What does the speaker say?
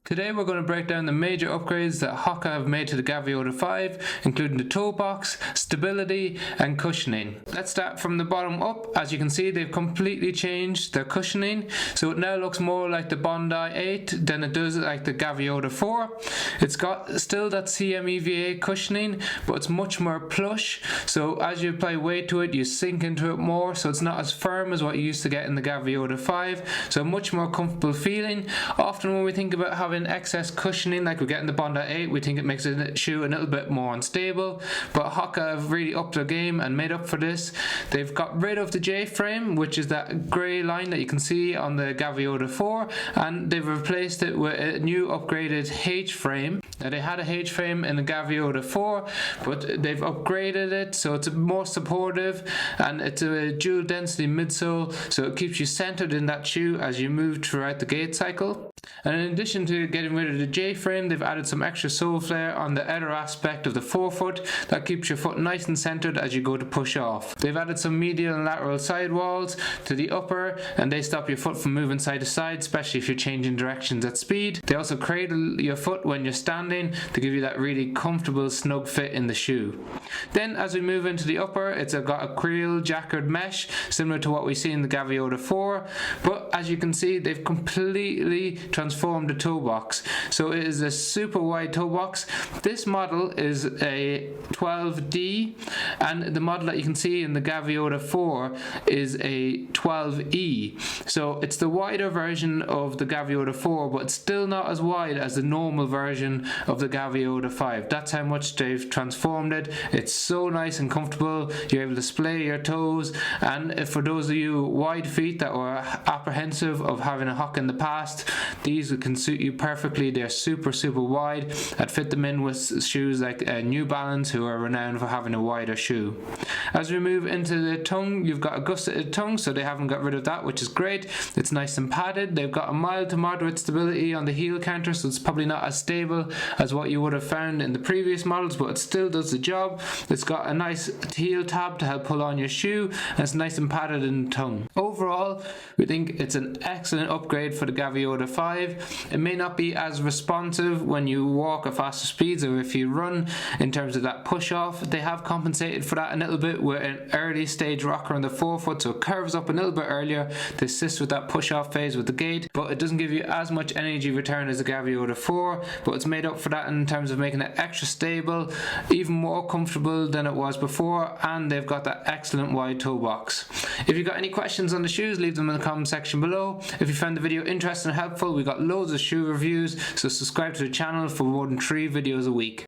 Today we're going to break down the major upgrades that Hoka have made to the Gaviota 5, including the toe box, stability and cushioning. Let's start from the bottom up. As you can see, they've completely changed their cushioning, so it now looks more like the Bondi 8 than it does like the Gaviota 4. It's got still that CMEVA cushioning, but it's much more plush, so as you apply weight to it you sink into it more, so it's not as firm as what you used to get in the Gaviota 5, so much more comfortable feeling. Often when we think about having excess cushioning like we get in the Bondi 8, we think it makes the shoe a little bit more unstable, but Hoka have really upped their game and made up for this. They've got rid of the J frame, which is that grey line that you can see on the Gaviota 4, and they've replaced it with a new upgraded H frame. Now they had a H frame in the Gaviota 4, but they've upgraded it so it's more supportive, and it's a dual density midsole, so it keeps you centered in that shoe as you move throughout the gait cycle. And in addition to getting rid of the J frame, they've added some extra sole flare on the outer aspect of the forefoot that keeps your foot nice and centered as you go to push off. They've added some medial and lateral sidewalls to the upper, and they stop your foot from moving side to side, especially if you're changing directions at speed. They also cradle your foot when you're standing to give you that really comfortable snug fit in the shoe. Then as we move into the upper, it's got a creel jackered mesh similar to what we see in the Gaviota 4, but as you can see they've completely transformed the toe box. So it is a super wide toe box. This model is a 12D, and the model that you can see in the Gaviota 4 is a 12E. So it's the wider version of the Gaviota 4, but still not as wide as the normal version of the Gaviota 5. That's how much they've transformed it. It's so nice and comfortable. You're able to splay your toes, and for those of you wide feet that were apprehensive of having a Hoka in the past, these can suit you perfectly. They're super wide. I'd fit them in with shoes like New Balance, who are renowned for having a wider shoe. As we move into the tongue, you've got a gusseted tongue, so they haven't got rid of that, which is great. It's nice and padded. They've got a mild to moderate stability on the heel counter, so it's probably not as stable as what you would have found in the previous models, but it still does the job. It's got a nice heel tab to help pull on your shoe, and it's nice and padded in the tongue. Overall, we think it's an excellent upgrade for the Gaviota 5. It may not be as responsive when you walk at faster speeds or if you run in terms of that push off. They have compensated for that a little bit with an early stage rocker on the forefoot, so it curves up a little bit earlier to assist with that push off phase with the gait, but it doesn't give you as much energy return as the Gaviota 4, but it's made up for that in terms of making it extra stable, even more comfortable than it was before, and they've got that excellent wide toe box. If you've got any questions on the shoes, leave them in the comment section below. If you found the video interesting and helpful, we've got loads of shoe reviews, so subscribe to the channel for more than 3 videos a week.